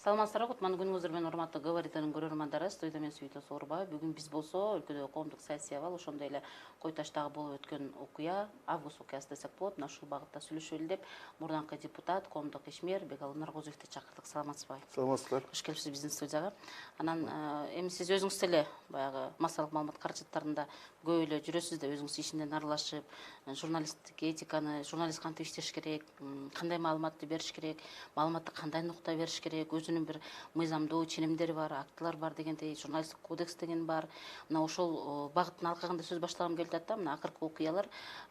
Саламатсыздарбы, кутман күнүңүздөр менен урматтуу Говоританын көрөрмандары. Студияда мен Сүйүтө Соорбаева. Бүгүн биз болсо өлкөдө коомдук саясий абал, ошондой эле Кой Таштагы болуп өткөн окуя, август окуясы десек болот. Мына ушул багытта сүйлөшөлү деп мурдаңкы депутат, коомдук ишмер Бекалы Наркозоевди чакырдык. Саламатсызбы? Саламатсыздар. Кош келипсиз биздин студияга. Анан эми сиз өзүңүз деле баягы массалык маалымат каражаттарында көп эле жүрөсүз да, өзүңүз ишинден аралашып, журналисттик этиканы, журналист кантип иштеш керек, кандай маалыматты бериш керек, маалыматты кандай нукта бериш керек, өзүнүн бир мыйзамдуу ченемдери бар, актылар бар дегендей, журналисттик кодекс деген бар. Мына ошол багыттын алкагында сөз баштагым келип атат да. Мына акыркы окуялар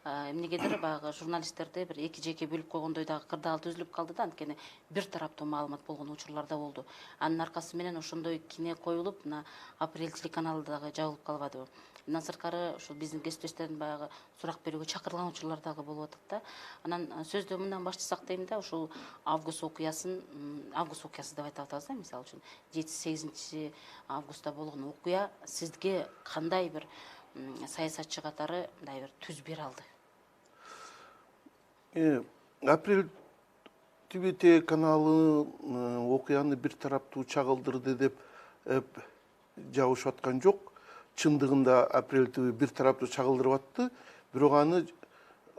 эмнегедир баягы журналисттерди бир эки жеке бөлүп койгондой дагы кырдаал түзүлүп калды да, анткени бир тараптуу маалымат болгон учурлар да болду. Анын аркасы менен ошондой кине коюлуп, мына Апрель телеканалы дагы жабылып калбадыбы? Мындан сырткары ушул биздин кесиптештердин баягы сурак берүүгө чакырылган учурлар дагы болуп атат да. Анан сөздү мындан баштасак дейм да, ушул август окуясы деп айтып атабыз да, мисалы үчүн 7-8 августта болгон окуя сизге кандай бир саясатчы катары мындай бир түз бере алды? Апрель ТВ каналы окуяны бир тараптуу чагылдырды деп жабышып аткан жок. Чындыгында Апрель ТВ бир тараптуу чагылдырып атты, бирок аны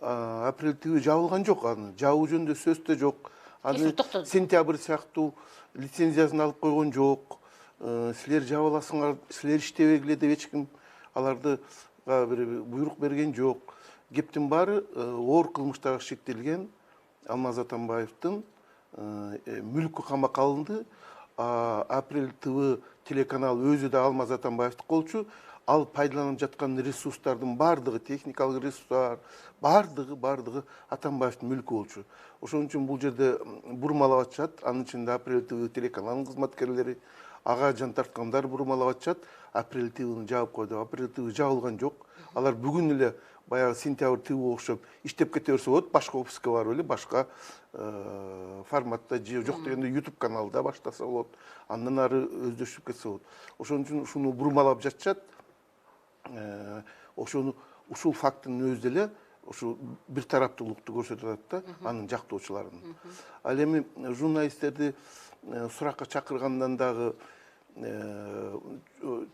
Апрель ТВ жабылган жок. Аны жабуу жөнүндө сөз да жок. Аны сентябрь сыяктуу лицензиясын алып койгон жок. Силер жаба аласыңар, силер иштебегиле деп эч ким аларды бир буйрук берген жок. Кептин баары оор кылмыштарга шектелген Алмаз Атамбаевдин мүлкү камакка алынды. Апрель ТВ телеканалы өзү да Алмаз Атамбаевдики болчу. Ал пайдаланып жаткан ресурстардын бардыгы, техникалык ресурстар, бардыгы Атамбаевдин мүлкү болчу. Ошон үчүн бул жерде бурмалап атышат. Анын ичинде Апрель ТВ телеканалынын кызматкерлери, ага жан тарткандар бурмалап атышат. Апрель ТВны жаап койду. Апрель ТВ жабылган жок. Алар бүгүн эле баягы сентябрь ТВ окшоп иштеп кете берсе болот, башка офиске барып эле башка форматта же жок дегенде YouTube каналда баштаса болот. Андан ары өздөшүп кетсе болот. Ошон үчүн ушуну бурмалап жатышат. Ушул фактынын өзү деле ушу бир тараптуулукту көрсөтүп атат да, анын жактоочуларынын. Ал эми журналисттерди суракка чакыргандан дагы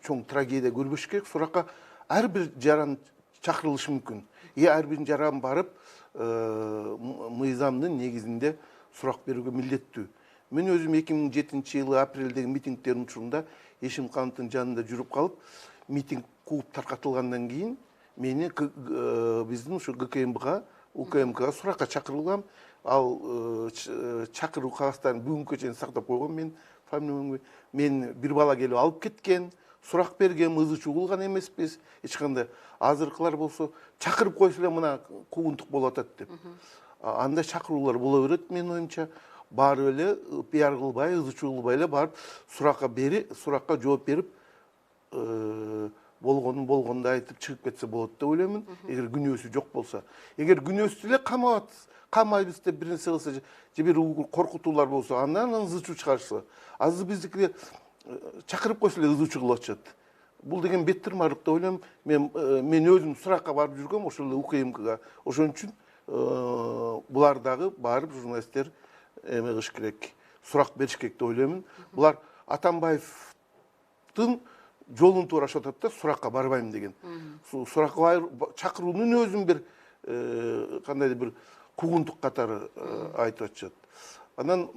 чоң трагедия көрбөш керек. Суракка ар бир жаран чакырылышы мүмкүн. Ар бир жаран барып мыйзамдын негизинде сурак берүүгө милдеттүү. Мен өзүм 2007-жылы апрелдеги митингдердин учурунда Эшимкановдун жанында жүрүп калып, митинг кууп таркатылгандан кийин мени биздин ушу ГКМБга, УКМКга суракка чакырылгам. Ал чакыруу кагазтарын бүгүнкү чейин сактап койгон. Мен фамилиямды мен бир бала келип алып кеткен, сурак берген, ызы чуу кылган эмеспиз. Эч кандай. Азыркылар болсо чакырып койсо эле мына куугунтук болуп атат деп. Андай чакыруулар боло берет, менин оюмча. Барып эле пиар кылбай, ызы чуу кылбай эле барып суракка жооп берип, болгондой айтып чыгып кетсе болот деп ойлоймун. Эгер күнөөсү жок болсо. Эгер күнөөсүз эле камайбыз деп бир нерсе кылса же бир коркутуулар болсо, андан ызы чуу чыгарышса. Азыр биздики чакырып койсо эле ызы чуу кылып атышат. Бул деген беттирмарлык деп ойлойм. Мен өзүм суракка барып жүргөм ошол эле УКМКга. Ошон үчүн булар дагы барып журналисттер эме кылыш керек, сурак бериш керек деп ойлоймун. Булар Атамбаевдин жолун туурашып атат да, суракка барбайм деген. Суракка чакыруунун өзүн бир кандайдыр бир куугунтук катары айтып атышат. Анан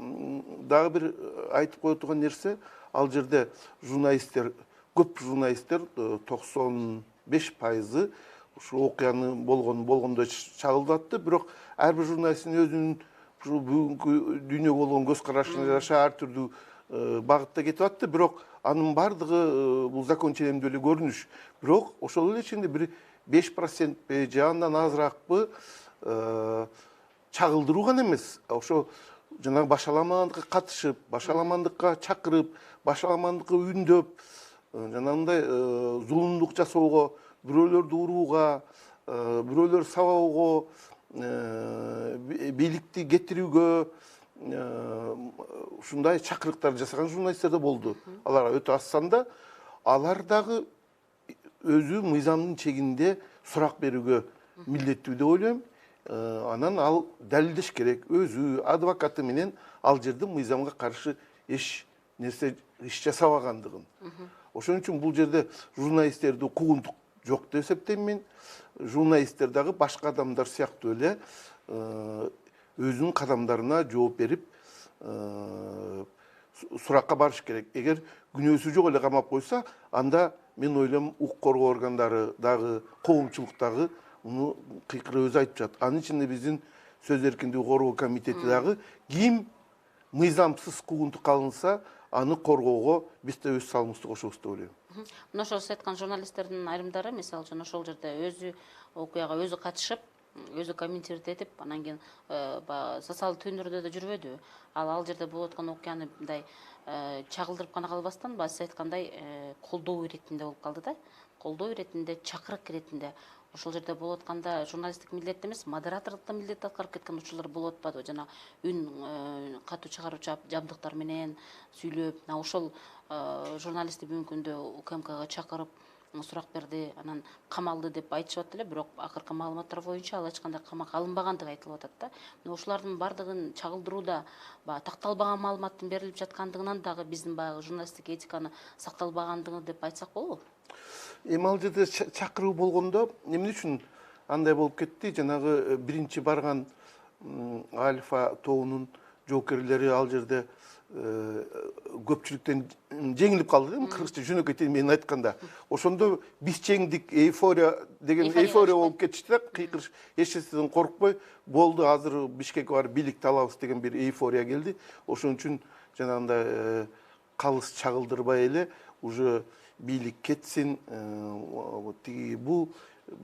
дагы бир айтып кое турган нерсе, ал жерде көп журналисттер 95% ушу окуяны болгондой чагылып атты. Бирок ар бир журналисттин өзүнүн ушу бүгүнкү дүйнөгө болгон көз карашына жараша ар түрдүү багытта кетип атты. Бирок анын бардыгы бул закон ченемдүү эле көрүнүш. Бирок ошол эле ичинде бир 5% же андан азыракпы чагылдыруу гана эмес. Ошо жанагы башаламандыкка катышып, башаламандыкка чакырып, башаламандыкка үндөп, жанагындай зулумдук жасоого, бирөөлөрдү урууга, бирөөлөр сабоого, бийликти кетирүүгө ушундай чакырыктар жасаган журналисттер да болду. Алар өтө аз санда. Алар дагы өзү мыйзамдын чегинде сурак берүүгө милдеттүү деп ойлойм. Анан ал далилдеш керек. Өзү адвокаты менен ал жерде мыйзамга каршы эч нерсе иш жасабагандыгын. Ошон үчүн бул жерде журналисттерди куугунтук жок деп эсептейм мен. Журналисттер дагы башка адамдар сыяктуу эле өзүнүн кадамдарына жооп берип суракка барыш керек. Эгер күнөөсү жок эле камап койса, анда мен ойлойм укук коргоо органдары дагы, коомчулук дагы муну кыйкырып өзү айтып жатат. Анын ичинде биздин сөз эркиндиги коргоо комитети дагы ким мыйзамсыз куугунтукка алынса, аны коргоого биз да өз салымыбызды кошобуз деп ойлойм. Мына ошол сиз айткан журналисттердин айрымдары, мисалы үчүн ошол жерде өзү окуяга өзү катышып, өзү комментировать этип, анан кийин баягы социалдык түйүндөрдө да жүрбөдүбү? Ал жерде болуп аткан окуяны мындай чагылдырып гана калбастан, сиз айткандай колдоо иретинде болуп калды да. Колдоо иретинде, чакырык иретинде. Ошол жерде болуп атканда журналисттик милдет эмес, модераторлук да милдет аткарып кеткен учурлар болуп атпадыбы? Жана үн катуу чыгаруучу жабдыктар менен сүйлөп, ошол журналистти бүгүнкү күндө УКМКга чакырып сурак берди, анан камалды деп айтышып атты эле, бирок акыркы маалыматтар боюнча ал эч кандай камакка алынбагандыгы айтылып атат да. Мына ушулардын баардыгын чагылдырууда баягы такталбаган маалыматтын берилип жаткандыгынан дагы биздин баягы журналисттик этиканы сакталбагандыгы деп айтсак болобу? Эми ал жерде чакыруу болгондо эмне үчүн андай болуп кетти? Жанагы биринчи барган Альфа тобунун жоокерлери ал жерде көпчүлүктөн жеңилип калды, кыргызча жөнөкөй тил менен айтканда. Ошондо биз жеңдик, эйфория деген эйфория болуп кетишти да, кыйкырыш, эч нерседен коркпой, болду, азыр Бишкекке барып бийликти алабыз деген бир эйфория келди. Ошон үчүн жанагындай калыс чагылдырбай эле уже бийлик кетсин, тиги бул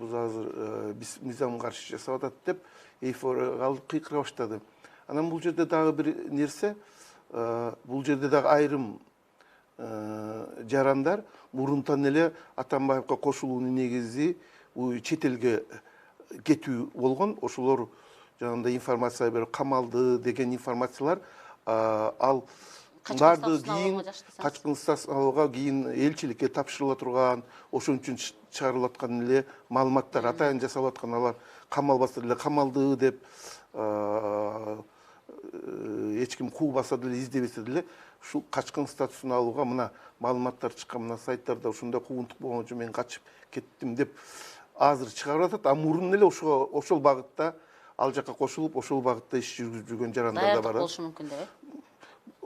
азыр биз мыйзамга каршы жасап атат деп эйфорияга алып кыйкыра баштады. Анан бул жерде дагы бир нерсе, бул жерде дагы айрым жарандар мурунтан эле Атамбаевка кошулуунун негизи чет элге кетүү болгон. Ошолор жанагындай информация берип камалды деген информациялар ал баардыгы кийин качкын статус алууга кийин элчиликке тапшырыла турган, ошон үчүн чыгарылып аткан эле маалыматтар атайын жасалып аткан, алар камалбаса деле камалды деп, эч ким куубаса деле, издебесе деле ушул качкын статусун алууга мына маалыматтар чыккан, мына сайттарда ушундай куугунтук болгон үчүн мен качып кеттим деп азыр чыгарып атат. А мурун эле ошол багытта ал жака кошулуп, ошол багытта иш жүргүзүп жүргөн жарандар да бар. Даярдык болушу мүмкүн да,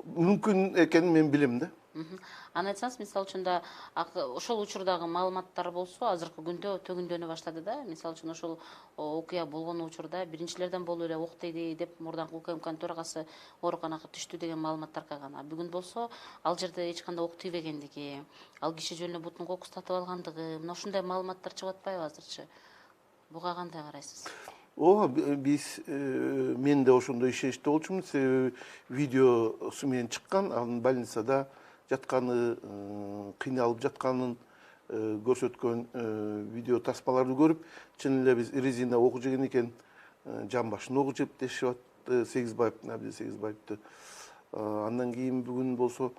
мүмкүн экенин мен билем да. Аны айтсаңыз, мисалы үчүн да ошол учурдагы маалыматтар болсо азыркы күндө төгүндөнө баштады да. Мисалы үчүн ошол окуя болгон учурда биринчилерден болуп эле ок дейди деп мурдаңкы УКМКнын төрагасы ооруканага түштү деген маалыматтар калган. Бүгүн болсо ал жерде эч кандай ок тийбегендиги, ал киши жөн эле бутун кокустатып алгандыгы, мына ушундай маалыматтар чыгып атпайбы азырчы? Буга кандай карайсыз? Биз мен да ошондой ишеничте болчумун, себеби видеосу менен чыккан, анын больницада жатканы, кыйналып жатканын көрсөткөн видео таспаларды көрүп, чын эле биз резина оку жеген экен, жан башын оку жеп дешип атты Сегизбаевдин, Абдил Сегизбаевди. Андан кийин бүгүн болсо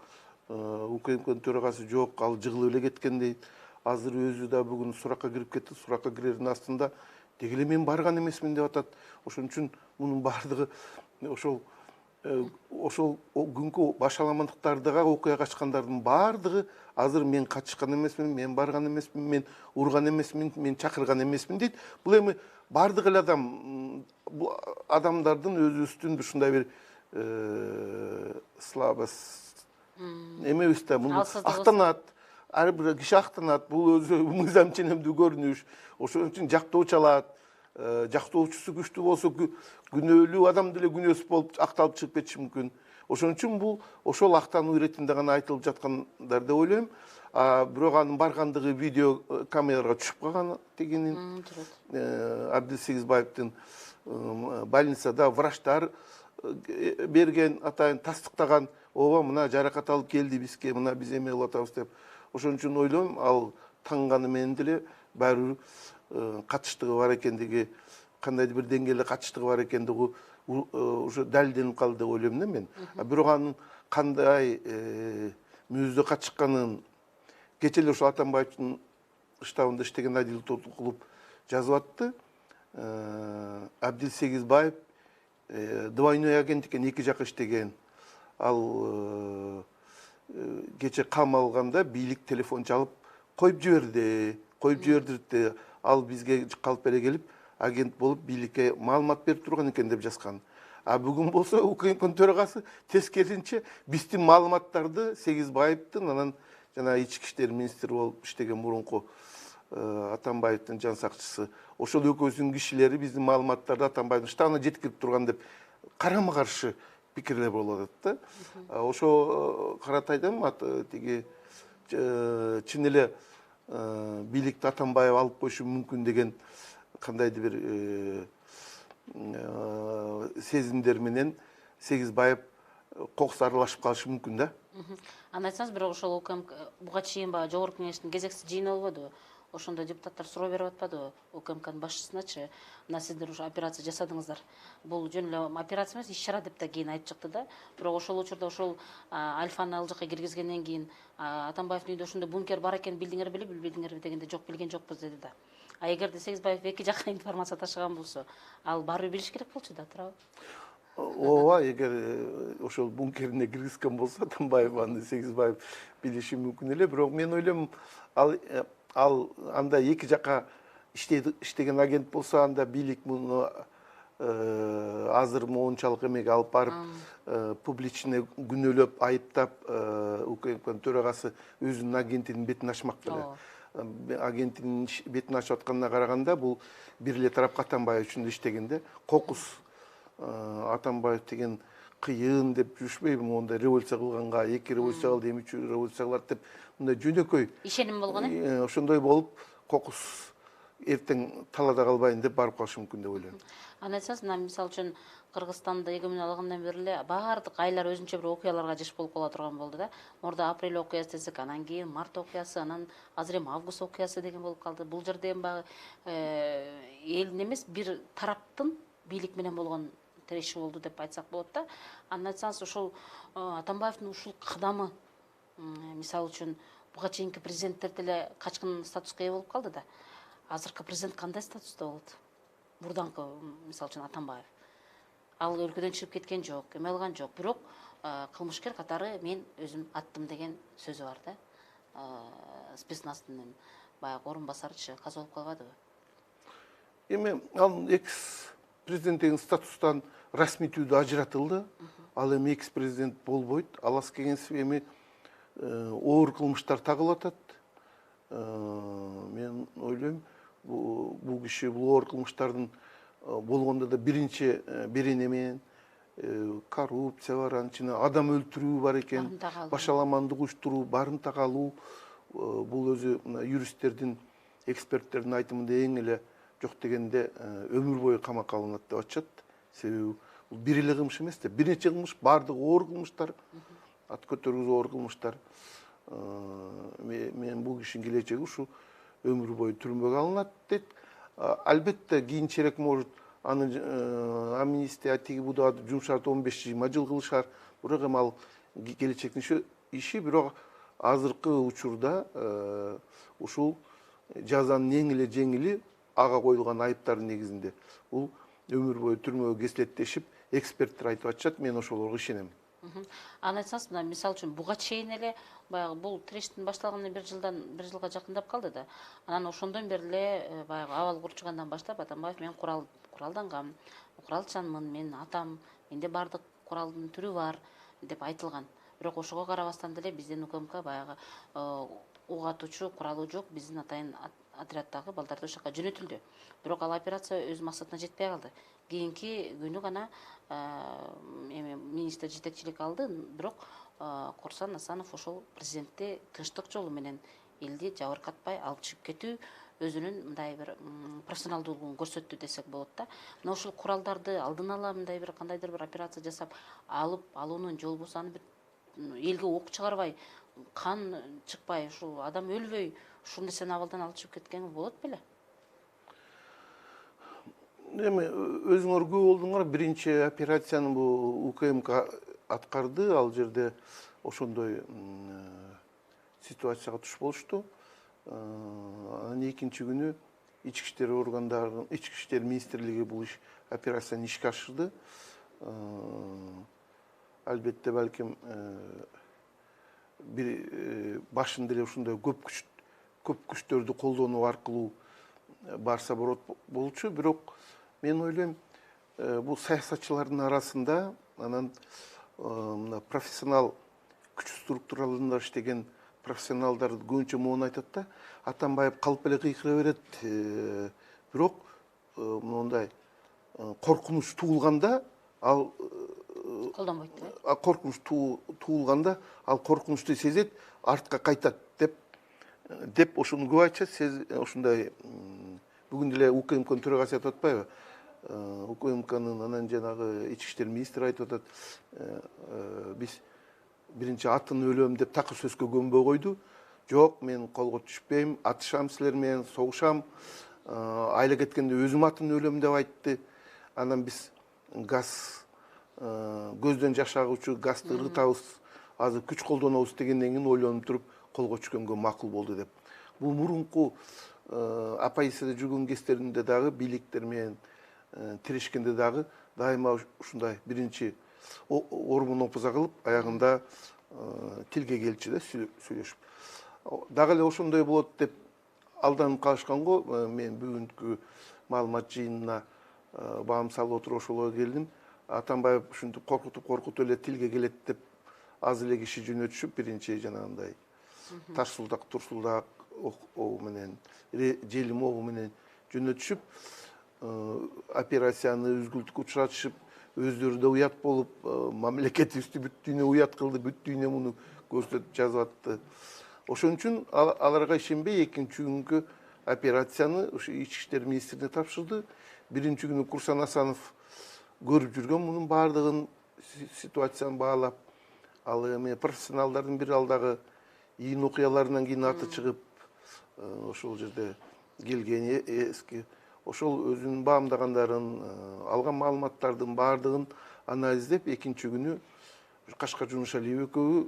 УКМКнын төрагасы жок, ал жыгылып эле кеткен дейт. Азыр өзү да бүгүн суракка кирип кетти, суракка кирердин астында деги эле мен барган эмесмин деп атат. Ошон үчүн мунун баардыгы ошол күнкү башаламандыктардагы окуя качкандардын баардыгы азыр мен качышкан эмесмин, мен барган эмесмин, мен урган эмесмин, мен чакырган эмесмин дейт. Бул эми баардык эле адамдардын өзүбүздүн ушундай бир слабость эмебиз да, муну актанат. Ар бир киши актанат, бул өзү мыйзам ченемдүү көрүнүш. Ошон үчүн жактоочу алат. Жактоочусу күчтүү болсо күнөөлүү адам деле күнөөсүз болуп акталып чыгып кетиши мүмкүн. Ошон үчүн бул ошол актануу иретинде гана айтылып жаткандар деп ойлойм. Бирок анын баргандыгы видео камерага түшүп калган тегинин. Абдил Сегизбаевдин больницада врачтар берген, атайын тастыктаган, ооба мына жаракат алып келди бизге, мына биз эме кылып атабыз деп. Ошон үчүн ойлойм, ал таңганы менен деле баары катыштыгы бар экендиги, кандайдыр бир деңгээлде катыштыгы бар экендиги уже далилденип калды деп ойлойм да мен. Бирок анын кандай мүнөздө катышканын кечээ эле ошол Атамбаевдин штабында иштеген Адил Тоотукулов жазып атты. Абдил Сегизбаев двойной агент экен, эки жака иштеген. Ал кече кам алганда бийлик телефон чалып коюп жиберди. Ал бизге калп бере келип агент болуп бийликке маалымат берип турган экен деп жазган. А бүгүн болсо УКМКнын төрагасы тескерисинче биздин маалыматтарды Сегизбаевдин, анан жана ички иштер министри болуп иштеген мурунку Атамбаевдин жан сакчысы, ошол экөөсүнүн кишилери биздин маалыматтарды Атамбаевдин штабына жеткирип турган деп карама каршы пикирлер болуп атат да. Ошо каратайдан тиги чын эле бийликти Атамбаев алып коюшу мүмкүн деген кандайдыр бир сезимдер менен Сегизбаев кокус аралашып калышы мүмкүн да. Аны айтсаңыз, бирок ошол УКМК буга чейин баягы жогорку кеңештин кезексиз жыйыны болбодубу? Ошондо депутаттар суроо берип атпадыбы УКМКнын башчысыначы? Мына сиздер ушу операция жасадыңыздар. Бул жөн эле операция эмес, иш-чара деп да кийин айтып чыкты да. Бирок ошол учурда ошол Альфаны ал жака киргизгенден кийин Атамбаевдин үйүндө ошондой бункер бар экенин билдиңерби, билбедиңерби дегенде жок, билген жокпуз деди да. А эгерде Сегизбаев эки жакка информация ташыган болсо, ал барыбыр билиш керек болчу да, туурабы? Ооба, эгер ошол бункерине киргизген болсо Атамбаев аны Сегизбаев билиши мүмкүн эле. Бирок мен ойлойм, ал анда эки жакка иштеген агент болсо, анда бийлик муну азыр моунчалык эмеге алып барып публично күнөөлөп, айыптап, УКМКнын төрагасы өзүнүн агентинин бетин ачмак беле. Агентинин бетин ачып атканына караганда, бул бир эле тарапка Атамбаев үчүн иштеген да. Кокус Атамбаев деген кыйын деп жүрүшпөйбү, мондай революция кылганга, эки революция кылды, эми үчүнчү революция кылат деп, мындай жөнөкөй Ишеним болгон ошондой болуп, кокус эртең талада калбайын деп барып калышы мүмкүн деп ойлойм. Аны айтсаңыз, мына мисалы үчүн Кыргызстанды эгемен алгандан бери эле баардык айылдар өзүнчө бир окуяларга жыш болуп кала турган болду да. Мурда апрель окуясы десек, анан кийин март окуясы, анан азыр эми август окуясы деген болуп калды. Бул жерде эми баягы элдин эмес, бир тараптын бийлик менен болгон тиреши болду деп айтсак болот да. Аны айтсаңыз, ошол Атамбаевдин ушул кадамы, мисалы үчүн буга чейинки президенттер деле качкын статуска ээ болуп калды да. Азыркы президент кандай статуста болот? Мурданкы, мисалы үчүн Атамбаев. Ал өлкөдөн чыгып кеткен жок, эме алган жок. Бирок кылмышкер катары мен өзүм аттым деген сөзү бар да. Спецназтын баягы орун басарычы каза болуп калбадыбы? Эми ал экс президент деген статустан расмий түрдө ажыратылды. Ал эми экс президент болбойт. Алас Кеңесов эми оор кылмыштар тагылып атат. Мен ойлойм, бул киши бул оор кылмыштардын болгондо да биринчи берене менен коррупция бар, анын ичинде адам өлтүрүү бар экен, башаламандык уюштуруу, барымтак алуу. Бул өзү юристтердин, эксперттердин айтымында эң эле жок дегенде өмүр бою камакка алынат деп атышат. Себеби бул бир эле кылмыш эмес да, бир нече кылмыш, баардыгы оор кылмыштар, ат көтөргүзүү оор кылмыштар. Мен бул кишинин келечеги ушу өмүр бою түрмөгө алынат дейт. Албетте кийинчерээк может аны амнистия тиги буда жумшартып 15-20 жыл кылышар. Бирок эми ал келечектин иши, бирок азыркы учурда ушул жазанын эң эле жеңили ага коюлган айыптардын негизинде бул өмүр бою түрмөгө кесилет дешип эксперттер айтып атышат. Мен ошолорго ишенем. Аны айтсаңыз, мына мисалы үчүн буга чейин эле баягы бул тирештин башталганына бир жылга жакындап калды да. Анан ошондон бери эле баягы абал курчугандан баштап Атамбаев мен куралдангам, куралчанмын, мен атам, менде баардык куралдын түрү бар деп айтылган. Бирок ошого карабастан деле биздин УКМК баягы ук атуучу куралы жок биздин атайын отряддагы балдарды ошол жака жөнөтүлдү. Бирок ал операция өз максатына жетпей калды. Кийинки күнү гана эми министр жетекчилик алды, бирок Корсан Асанов ошол президентти тынчтык жолу менен элди жабыркатпай алып чыгып кетүү өзүнүн мындай бир профессионалдуулугун көрсөттү десек болот да. Мына ушул куралдарды алдын ала мындай бир кандайдыр бир операция жасап алуунун жолу болсо, аны элге ок чыгарбай, кан чыкпай, ушул адам өлбөй, ушул нерсени абалдан алып чыгып кеткен болот беле? Эми өзүңөр күбө болдуңар, биринчи операцияны бул УКМК аткарды. Ал жерде ошондой ситуацияга туш болушту. Анан экинчи күнү ички иштер органдары, ички иштер министрлиги бул операцияны ишке ашырды. Албетте балким бир башында эле ушундай көп күчтөрдү колдонуу аркылуу барса болчу. Бирок мен ойлойм, бул саясатчылардын арасында анан мына профессионал күч структураларында иштеген профессионалдар көбүнчө моуну айтат да, Атамбаев калп эле кыйкыра берет. Бирок мондай коркунуч туулганда ал колдонбойт коркунуч туулганда ал коркунучту сезет, артка кайтат деп ошону көп айтышат. Ушундай бүгүн деле УКМКнын төрагасы айтып атпайбы? УКМКнын анан жанагы ички иштер министри айтып атат, биз биринчи атын өлөм деп такыр сөзгө көнбөй койду. Жок, мен колго түшпөйм, атышам силер менен, согушам. Айла кеткенде өзүм атын өлөм деп айтты. Анан биз газ, көздөн жаш агуучу газды ыргытабыз, азыр күч колдонобуз дегенден кийин ойлонуп туруп колго түшкөнгө макул болду деп. Бул мурунку оппозицияда жүргөн кездеринде дагы бийликтер менен тирешкенде дагы дайыма ушундай биринчи ормун опуза кылып, аягында тилге келчү да сүйлөшүп. Дагы эле ошондой болот деп алданып калышкан го. Мен бүгүнкү маалымат жыйынына баам салып отуруп ошолго келдим. Атамбаев ушинтип коркутуп эле тилге келет деп аз эле киши жөнөтүшүп, биринчи жанагындай Таш-Сулдак, Турсулдак менен Желимов менен жөнөтүшүп, операцияны үзгүлтүккө учуратышып, өздөрү да уят болуп, мамлекетибизди бүт дүйнө уят кылды, бүт дүйнө муну көрсөтүп жазып атты. Ошон үчүн аларга ишенбей экинчи күнгү операцияны ушу ички иштер министрине тапшырды. Биринчи күнү Курсан Асанов көрүп жүргөн мунун баардыгын, ситуацияны баалап, ал эми профессионалдардын бири ал дагы ийин окуяларынан кийин аты чыгып, ошол жерде келген эски, ошол өзүнүн баамдагандарын, алган маалыматтардын баардыгын анализдеп, экинчи күнү Кашкар Жунушалиев экөө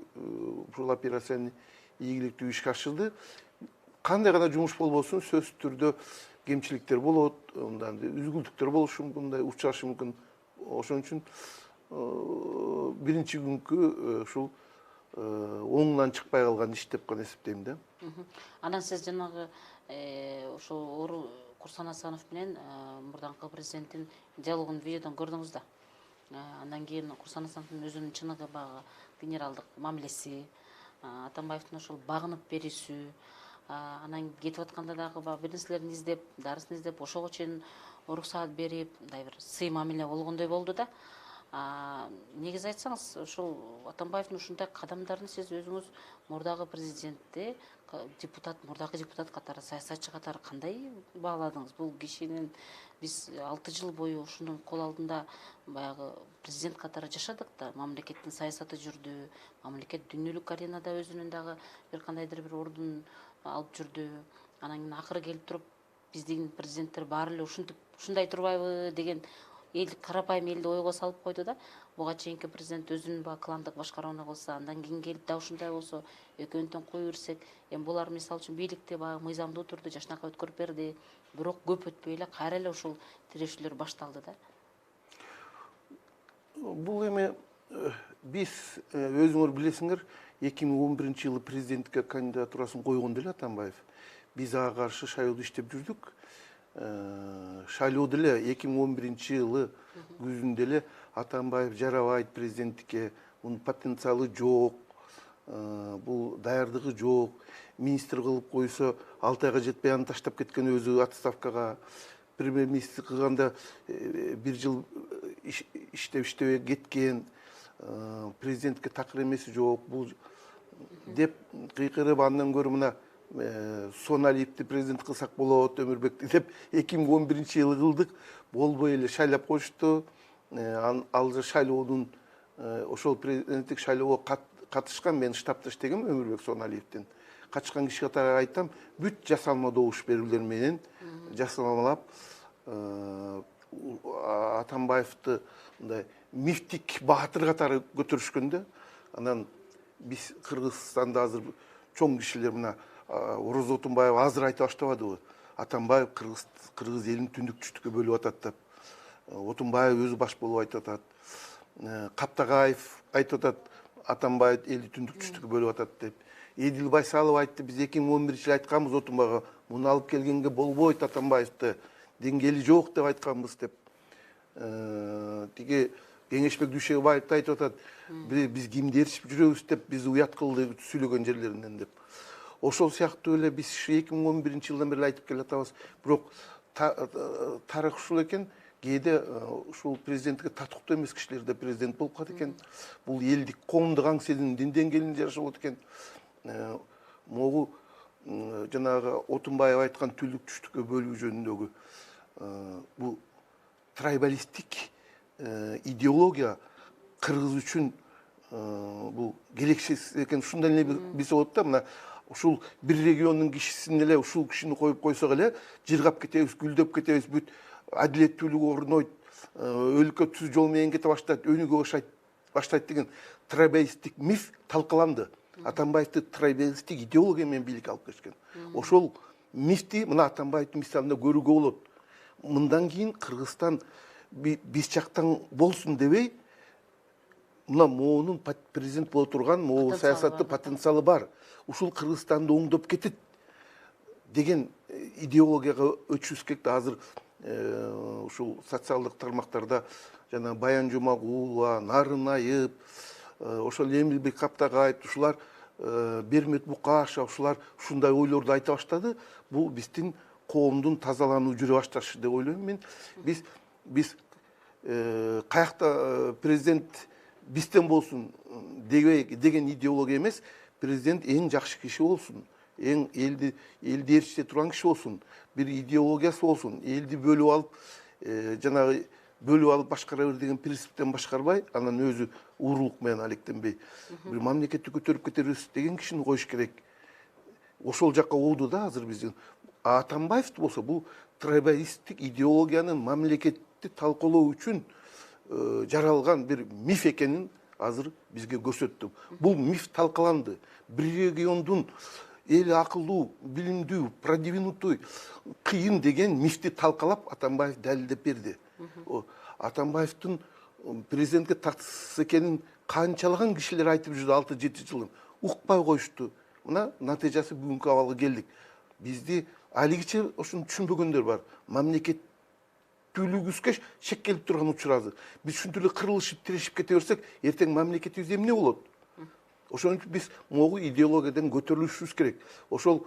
ушул операцияны ийгиликтүү ишке ашырды. Кандай гана жумуш болбосун, сөзсүз түрдө кемчиликтер болот, үзгүлтүктөр болушу мүмкүн, мындай учурашы мүмкүн. Ошон үчүн биринчи күнкү ушул оңунан чыкпай калган иш деп гана эсептейм да. Анан сиз жанагы ошол Курсан Асанов менен мурдаңкы президенттин диалогун видеодон көрдүңүз да. Андан кийин Курсан Асановдун өзүнүн чыныгы баягы генералдык мамилеси, Атамбаевдин ошол багынып берүүсү, анан кетип атканда дагы баягы бир нерселерин издеп, дарысын издеп, ошого чейин уруксаат берип, мындай бир сый мамиле болгондой болду да. Негизи айтсаңыз, ошол Атамбаевдин ушундай кадамдарын сиз өзүңүз мурдагы президентти, мурдагы депутат катары, саясатчы катары кандай бааладыңыз? Бул кишинин биз 6 жыл бою ушунун кол алдында баягы президент катары жашадык да, мамлекеттин саясаты жүрдү, мамлекет дүйнөлүк аренада өзүнүн дагы бир кандайдыр бир ордун алып жүрдү. Анан кийин акыры келип туруп биздин президенттер баары эле ушундай турбайбы деген карапайым элди ойго салып койду да. Буга чейинки президент өзүнүн кландык башкарууну кылса, андан кийин келип да ушундай болсо, экөөнтөн кое берсек, эми булар мисалы үчүн бийликти баягы мыйзамдуу түрдө жашынакай өткөрүп берди. Бирок көп өтпөй эле кайра эле ушул тирешүүлөр башталды да. Бул эми биз өзүңөр билесиңер, 2011-жылы президенттикке кандидатурасын койгондо эле Атамбаев биз ага каршы шайлоодо иштеп жүрдүк. Шайлоодо эле 2011-жылы күзүндө эле Атамбаев жарабайт президенттикке, мунун потенциалы жок, бул даярдыгы жок, министр кылып койсо 6 айга жетпей аны таштап кеткен өзү отставкага, премьер-министр кылганда 1 жыл иштебей кеткен, президентке такыр эмеси жок, бул деп кыйкырып, андан көрө мына Соналиевди президент кылсак болот, Өмүрбекти деп 2011-жылы кылдык, болбой эле шайлап коюшту. Ал шайлоодун ошол президенттик шайлоого катышкан, мен штабта иштегем Өмүрбек Соналиевдин. Катышкан киши катары айтам, бүт жасалма добуш берүүлөр менен жасалмалап Атамбаевди мындай мифтик баатыр катары көтөрүшкөндө, анан биз Кыргызстанда азыр чоң кишилер мына Ороз Отунбаев азыр айта баштабадыбы? Атамбаев кыргыз элин түндүк түштүккө бөлүп атат деп. Отунбаев өзү баш болуп айтып атат. Каптагаев айтып атат, Атамбаев элди түндүк-түштүккө бөлүп атат деп. Эдил Байсалов айтты, биз 2011-жылы айтканбыз Отунбайга, муну алып келгенге болбойт Атамбаевди, деңгээли жок деп айтканбыз деп. Тиги Кеңешбек Дүйшөбаев айтып атат, биз кимди ээрчип жүрөбүз деп, биз уят кылды сүйлөгөн жерлеринен деп. Ошол сыяктуу эле биз 2011-жылдан бери айтып келатабыз. Бирок тарых ушул экен, кээде ушул президентке татыктуу эмес кишилер да президент болуп калат экен. Бул элдик коомдук аң сезимдин деңгээлинде жашап болот экен. Могу жанагы Отунбаев айткан түндүк-түштүккө бөлүү жөнүндөгү бул трайбалистик идеология кыргыз үчүн бул керексиз экен. Ушундай эле билсе болот да, мына ушул бир региондун кишисин эле ушул кишини коюп койсок эле жыргап кетебиз, гүлдөп кетебиз, бүт адилеттүүлүк орнойт, өлкө түз жол менен кете баштайт, өнүгө баштайт деген трайбалистик миф талкаланды. Атамбаевди трайбалистик идеология менен бийликке алып келишкен. Ошол мифти мына Атамбаевдин мисалында көрүүгө болот. Мындан кийин Кыргызстан биз жактан болсун дебей, мына моунун президент боло турган, могу саясатты потенциалы бар. Ушул Кыргызстанды оңдоп кетет деген идеологияга өтүшүбүз керек. Азыр ушул социалдык тармактарда жана Баян Жумагулова, Нарынайып, ошол Эмилбек Каптагаев, ушулар Бермет Букашев, ушулар ушундай ойлорду айта баштады. Бул биздин коомдун тазалануу жүрө башташы деп ойлойм мен. Биз каякта президент бизден болсун деген идеология эмес, президент эң жакшы киши болсун, эң элди ээрчите турган киши болсун, бир идеологиясы болсун, элди бөлүп алып, жанагы бөлүп алып башкара бер деген принциптен башкарбай, анан өзү уурулук менен алектенбей, бир мамлекетти көтөрүп кетебиз деген кишини коюш керек. Ошол жакка оңду да азыр биздин. Атамбаев болсо бул трайбалисттик идеологиянын мамлекетти талкалоо үчүн жаралган бир миф экенин азыр бизге көрсөттү. Бул миф талкаланды. Бир региондун эл акылдуу, билимдүү, продвинутый, кыйын деген мифти талкалап Атамбаев далилдеп берди. Атамбаевдин президентке татыктуу экенин канчалаган кишилер айтып жүрдү 6-7 жылын. Укпай коюшту. Мына натыйжасы бүгүнкү абалга келдик. Бизди алигиче ошону түшүнбөгөндөр бар. Мамлекеттүүлүгүбүзгө шек келип турган учур азыр. Биз ушинтип эле кырылышып, тирешип кете берсек, эртең мамлекетибиз эмне болот? Ошон үчүн биз могу идеологиядан көтөрүлүшүбүз керек. Ошол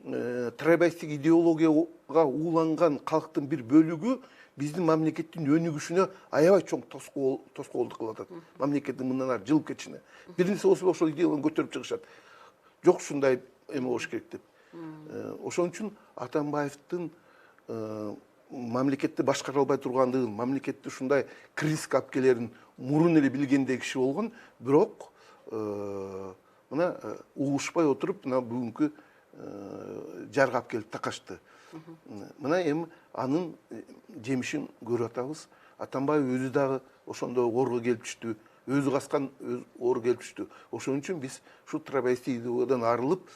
трайбалистик идеологияга ууланган калктын бир бөлүгү биздин мамлекеттин өнүгүшүнө аябай чоң тоскоолдук кылып атат. Мамлекеттин мындан ары жылып кетишине. Бир нерсе болсо ошол идеологияны көтөрүп чыгышат. Жок ушундай эме болуш керек деп. Ошон үчүн Атамбаевдин мамлекетти башкара албай тургандыгын, мамлекетти ушундай кризиске алып келерин мурун эле билгендей киши болгон, бирок мына угушпай отуруп, мына бүгүнкү жарга алып келип такашты. Мына эми анын жемишин көрүп атабыз. Атамбаев өзү дагы ошондой орго келип түштү. Өзү каскан оор келип түштү. Ошон үчүн биз ушу трайбалистик идеологиядан арылып,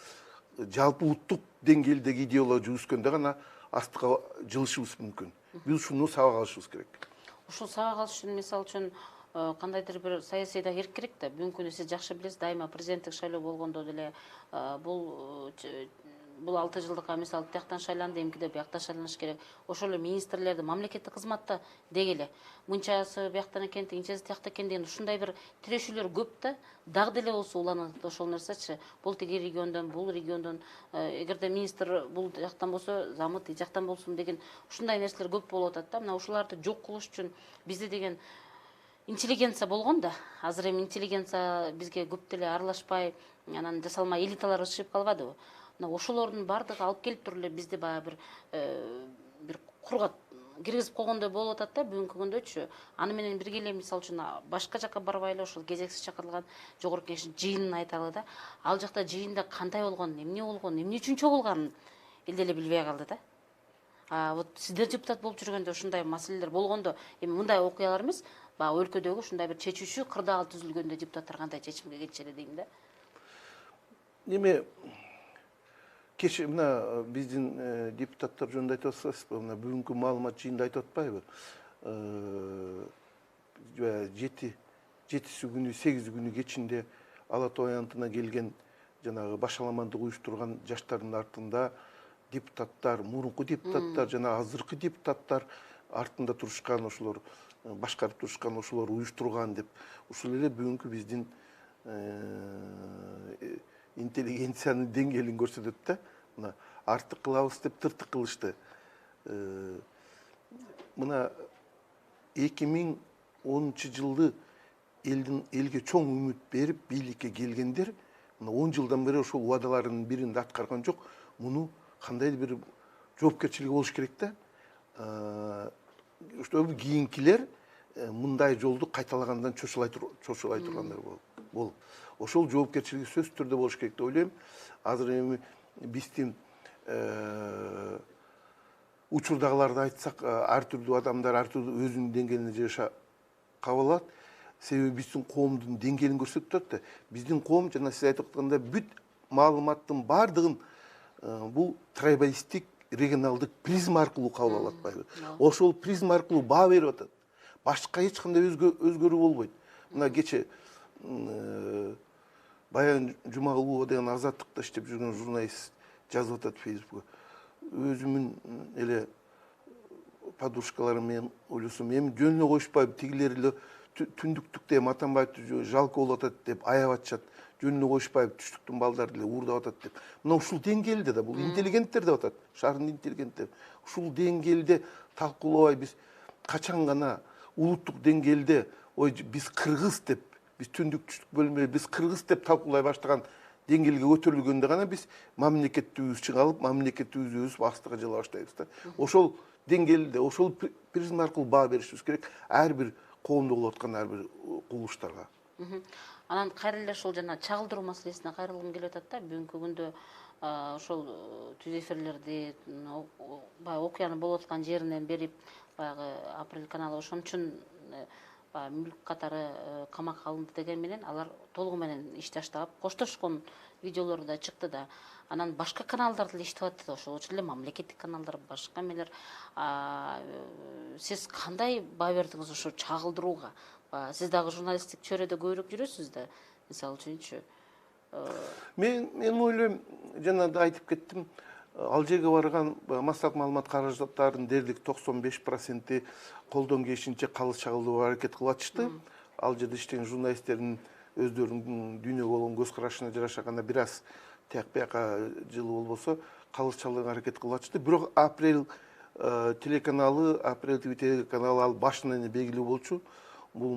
жалпы улуттук деңгээлдеги идеология жүргүзгөндө гана астыга жылышыбыз мүмкүн. Биз ушуну сабак алышыбыз керек. Ушул сабак алыш үчүн мисалы үчүн кандайдыр бир саясий да керек да. Бүгүнкү күнү сиз жакшы билесиз, дайыма президенттик шайлоо болгондо деле бул 6 жылдыкка мисалы тияктан шайланды, эмкиде бияктан шайланыш керек. Ошол эле министрлерди мамлекеттик кызматта дегеле мынчасы бияктан экен, тигинчеси тиякта экен деген ушундай бир тирешүүлөр көп да. Дагы деле болсо уланат ошол нерсечи. Бул тиги региондон, бул региондон, эгерде министр бул жактан болсо, замы тиги жактан болсун деген ушундай нерселер көп болуп атат да. Мына ушуларды жок кылыш үчүн бизде деген интеллигенция болгон да. Азыр эми интеллигенция бизге көп деле аралашпай, анан жасалмай элиталар ышып калбадыбы? Мына ошолордун баардыгы алып келип туруп эле бизди баягы бир кургат киргизип койгондой болуп атат да бүгүнкү күндөчү. Аны менен бирге эле мисалы үчүн башка жакка барбай эле ошол кезексиз чакырылган жогорку кеңештин жыйынын айталы да. Ал жакта жыйында кандай болгон, эмне үчүн чогулганын эл деле билбей калды да. Вот сиздер депутат болуп жүргөндө ушундай маселелер болгондо, эми мындай окуялар эмес, баягы өлкөдөгү ушундай бир чечүүчү кырдаал түзүлгөндө депутаттар кандай чечимге кетишет эле дейм да. Эми кеше мына биздин депутаттар жөнүндө айтып атпайсызбы? Мына бүгүнкү маалымат жыйында айтып атпайбы? 7 күнү, 8 күнү кечинде Ала Тоо аянтына келген жанагы башаламандык уюштурган жаштардын артында депутаттар, мурунку депутаттар жана азыркы депутаттар артында турушкан, ошолор башкарып турушкан, ошолор уюштурган деп ушул эле бүгүнкү биздин интеллигенциянын деңгээлин көрсөтөт да. Мына артык кылабыз деп тыртык кылышты. Мына 2010-жылды элге чоң үмүт берип бийликке келгендер мына 10 жылдан бери ошол убадаларынын бирин да аткарган жок. Муну кандайдыр бир жоопкерчилиги болуш керек да. Ошто кийинкилер мындай жолду кайталагандан чочулай тургандар болуп. Ошол жоопкерчилиги сөзсүз түрдө болуш керек деп ойлойм. Азыр эми биздин учурдагыларды айтсак, ар түрдүү адамдар ар түрдүү өзүнүн деңгээлине жаша кабыл алат. Себеби биздин коомдун деңгээлин көрсөтүп турат да. Биздин коом жана сиз айтып аткандай бүт маалыматтын бардыгын бул трайбалисттик регионалдык призма аркылуу кабыл алып атпайбы? Ошол призма аркылуу баа берип атат. Башка эч кандай өзгөрүү болбойт. Мына кече Баян Жумагулова деген Азаттыкта иштеп жүргөн журналист жазып атат Фейсбукка. Өзүмүн эле подружкаларым менен ойлосом, эми жөнүнө коюшпайбы, тигилер эле түндүктүктө эми Атамбаевди жалко болуп атат деп аябап атышат. Жөнүнө коюшпайбы, түштүктүн балдары эле уурдап атат деп. Мына ушул деңгээлде да, бул интеллигенттер деп атат, шаардын интеллигенттери. Ушул деңгээлде талкуулабай биз качан гана улуттук деңгээлде ой биз кыргыз деп, биз түштүк бөлмө биз кыргыз деп талкуулай баштаган деңгээлге көтөрүлгөндө гана биз мамлекеттигибиз чыңалып, мамлекеттигибизди өзүп астыга жыла баштайбыз да. Ошол деңгээлде, ошол призма аркылуу баа беришибиз керек ар бир коомдо болуп аткан ар бир кулуштарга. Анан кайра эле ошол жана чагылдыруу маселесине кайрылгым келип атат да. Бүгүнкү күндө ошол түз эфирлерди баягы окуяны болуп аткан жеринен берип, баягы Апрель каналы ошон үчүн мүлк катары камакка алынды деген менен алар толугу менен иш таштап коштошкон видеолор да чыкты да. Анан башка каналдар деле иштеп атты, ошол эле мамлекеттик каналдар, башка эмелер. Сиз кандай баа бердиңиз ошо чагылдырууга? Сиз дагы журналисттик чөйрөдө көбүрөөк жүрөсүз да, мисалы үчүнчү. Мен ойлойм, жана да айтып кеттим, ал жерге барган массалык маалымат каражаттарынын дээрлик 95% колдон келишинче калыс чагылдырууга аракет кылып атышты. Ал жерде иштеген журналисттердин өздөрүнүн дүйнөгө болгон көз карашына жараша гана бир аз тияк-бияка жылы болбосо калыс чагылдырууга аракет кылып атышты. Бирок Апрель телеканалы, Апрель ТВ телеканалы ал башынан эле белгилүү болчу. Бул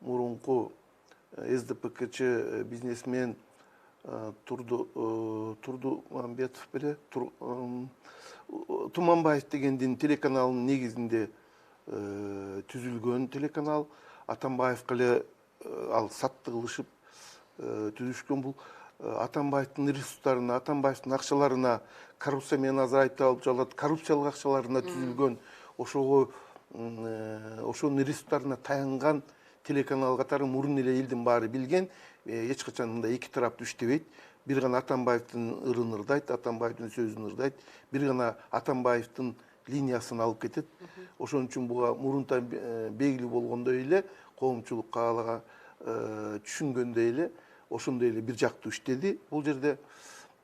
мурунку СДПКчы бизнесмен Турдумамбетов беле, Туманбаев дегендин телеканалынын негизинде түзүлгөн телеканал. Атамбаевга эле ал сатты кылышып түзүшкөн. Бул Атамбаевдин ресурстарына, Атамбаевдин акчаларына, коррупция менен азыр айыпталып жатат, коррупциялык акчаларына түзүлгөн, ошонун ресурстарына таянган телеканал катары мурун эле элдин баары билген. Эч качан мындай эки тараптуу иштебейт. Бир гана Атамбаевдин ырын ырдайт, Атамбаевдин сөзүн ырдайт, бир гана Атамбаевдин линиясын алып кетет. Ошон үчүн буга мурунтан белгилүү болгондой эле, коомчулук каалаган түшүнгөндөй эле, ошондой эле бир жактуу иштеди. Бул жерде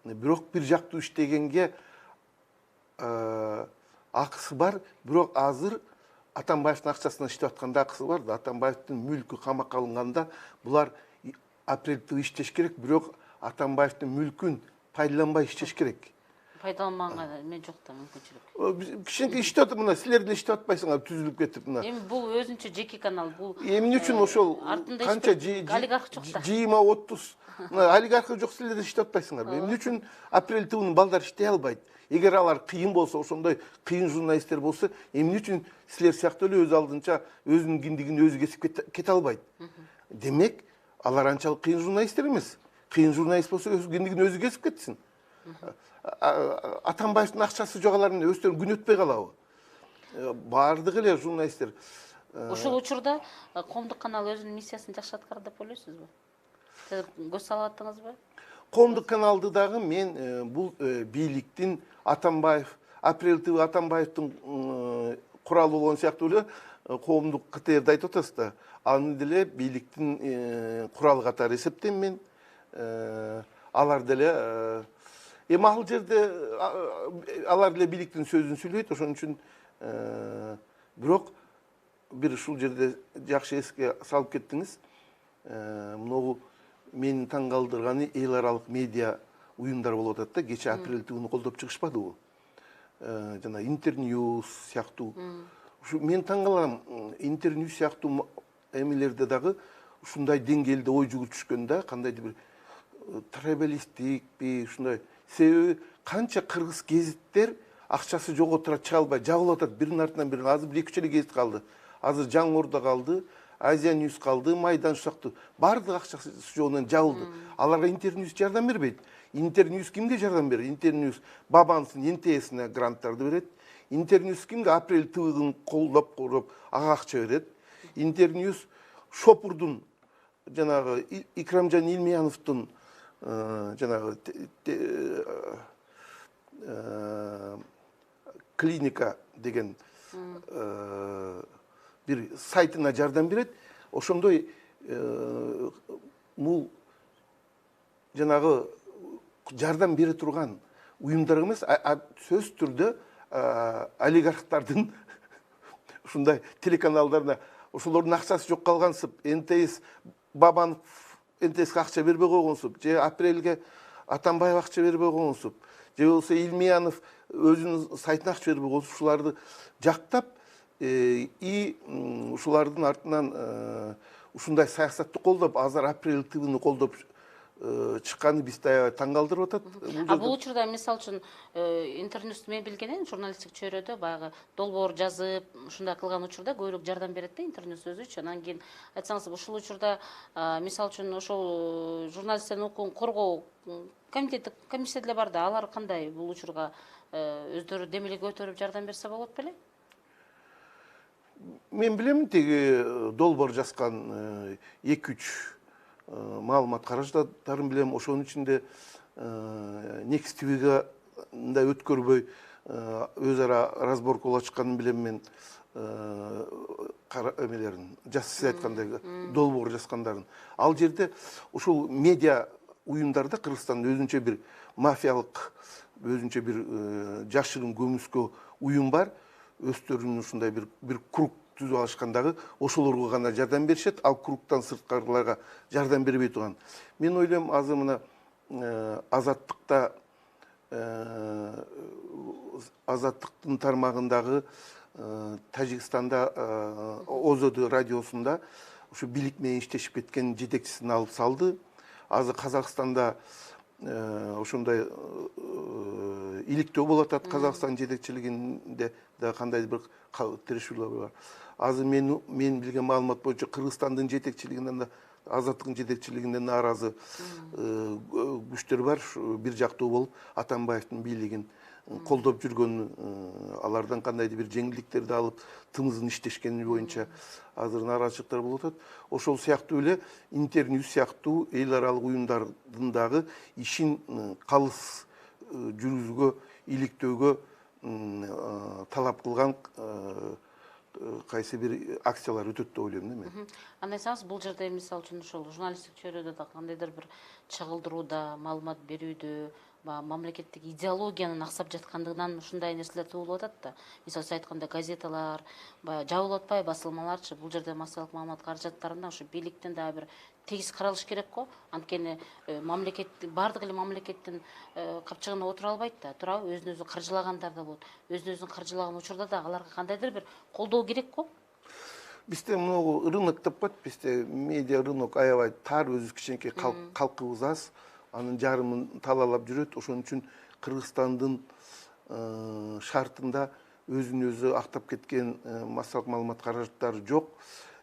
бирок бир жактуу иштегенге акысы бар, бирок азыр Атамбаевдин акчасына иштеп атканда акысы бар да. Атамбаевдин мүлкү камакка алынганда булар Апрель ТВ иштеш керек, бирок Атамбаевдин мүлкүн пайдаланбай иштеш керек. Пайдаланганга мен жок да мүмкүнчүлүк. Кичинекей иштеп атып, мына силер деле иштеп атпайсыңар, түзүлүп кетип мына. Эми бул өзүнчө жеке канал, бул эмне үчүн ошол канча олигарх жок да. 20-30 мына олигархы жок, силер деле иштеп атпайсыңарбы? Эмне үчүн Апрель ТВнын балдары иштей албайт? Эгер алар кыйын болсо, ошондой кыйын журналисттер болсо, эмне үчүн силер сыяктуу эле өз алдынча өзүнүн киндигин өзү кесип кете албайт? Демек, алар анчалык кыйын журналисттер эмес. Кыйын журналист болсо өз киндигин өзү кесип кетсин. Атамбаевдин акчасы жок, алар өздөрү күн өтпөй калабы? Баардыгы эле журналисттер. Ушул учурда коомдук канал өзүнүн миссиясын жакшы аткарды деп ойлойсузбу? Сиз көз салып аттыңызбы? Коомдук каналды дагы мен бул бийликтин Атамбаев, Апрель ТВ Атамбаевдин куралы болгон сыяктуу эле коомдук КТРди айтып атасыз да, аны деле бийликтин куралы катары эсептейм мен. Алар деле эми ал жерде алар деле бийликтин сөзүн сүйлөйт, ошон үчүн бирок бир ушул жерде жакшы эске салып кеттиңиз. Могу мени таң калтырганы эл аралык медиа уюмдар болуп атат да, кече апрель тыгыны колдоп чыгышпадыбы? Жана Интерньюз сыяктуу. Ушу мен таң калам, Интерньюз сыяктуу эмелерде дагы ушундай деңгээлде ой жүгүртүшкөн да, кандайдыр бир трибалисттикпи, ушундай. Себеби канча кыргыз гезиттер акчасы жок отура чыга албай жабылып атат, биринин артынан бири. Азыр бир 2-3 эле гезит калды. Азыр Жаңы Орда калды, Азия Ньюс калды, Майдан сыяктуу. Бардыгы акчасы жогунан жабылды. Аларга Интерньюз жардам бербейт. Интерньюз кимге жардам берет? Интерньюз Бабансын НТСине гранттарды берет. Интерньюз кимге? Апрель тыгын колдоп куруп ага акча берет. Интерньюз Шопурдун жанагы Икрамжан Илмияновдун жанагы клиника деген бир сайтына жардам берет. Ошондой бул жанагы жардам бере турган уюмдар эмес, сөз түрдө олигархтардын ушундай телеканалдарына ошолордун акчасы жок калгансып, НТС Бабанов НТСке акча бербей койгонсуп, же Апрелге Атамбаев акча бербей койгонсуп, же болбосо Илмиянов өзүнүн сайтына акча бербей койгонсуп, ушуларды жактап и ушулардын артынан ушундай саясатты колдоп, азыр Апрель тыгыны колдоп чыкканы бизди аябай таң калтырып атат. Бул учурда мисалы үчүн Интерньюзду мен билгенин журналисттик чөйрөдө баягы долбоор жазып, ушундай кылган учурда көбүрөөк жардам берет да Интерньюз өзүчү. Анан кийин айтсаңыз, ушул учурда мисалы үчүн ошол журналисттердин укугун коргоо комиссия деле бар да, алар кандай бул учурга өздөрү демилге көтөрүп жардам берсе болот беле? Мен билем, тиги долбоор жазган 2-3 маалымат каражаттарын билем. Ошонун ичинде Next TV-га да өткөрбөй өз ара разборкалап чыкканын билем мен. Эмелерин, сиз айткандай долбоор жазгандарын. Ал жерде ушул медиа уюмдарда Кыргызстанда өзүнчө бир мафиялык, өзүнчө бир жашырын көмүскө уюм бар. Өздөрүнүн ушундай бир круг түзүп алышкандагы ошолорго гана жардам беришет, ал кругтан сырткарыларга жардам бербей турган. Мен ойлойм, азыр мына Азаттыктын тармагындагы Тажикстанда ОЗОД радиосунда ушу бийлик менен иштешип кеткен жетекчисин алып салды. Азыр Казакстанда ошондой иликтөө болуп атат. Казакстан жетекчилигинде да кандайдыр бир тирешүүлөр бар. Азыр мен билген маалымат боюнча Кыргызстандын жетекчилигинен да, Азаттыктын жетекчилигинен нааразы күчтөр бар. Бир жактуу болуп Атамбаевдин бийлигин колдоп жүргөнү, алардан кандайдыр бир жеңилдиктерди алып тымызын иштешкени боюнча азыр нааразычылыктар болуп атат. Ошол сыяктуу эле Интерньюз сыяктуу эл аралык уюмдардын дагы ишин калыс жүргүзүүгө, иликтөөгө талап кылган кайсы бир акциялар өтөт деп ойлойм да мен. Андай айтсаңыз, бул жерде мисалы үчүн ошол журналисттик чөйрөдө да кандайдыр бир чыгылдырууда, маалымат берүүдө, мамлекеттик идеологиянын аксап жаткандыгынан ушундай нерселер туулуп атат да. Мисалы сиз айткандай газеталар, баягы жабылып атпайбы, басылмаларчы. Бул жерде массалык маалымат каражаттарында ушу бийликтен дагы бир тегиз каралыш керек го. Анткени мамлекет, бардык эле мамлекеттин капчыгында отура албайт да. Туурабы? Өзүн өзү каржылагандар да болот. Өзүн өзүн каржылаган учурда да аларга кандайдыр бир колдоо керек го. Бизде могу рынок деп коет, бизде медиа рынок аябай тар, өзүбүз кичинекей калкыбыз аз, анын жарымын талаалап жүрөт. Ошон үчүн Кыргызстандын шартында өзүн өзү актап кеткен массалык маалымат каражаттары жок.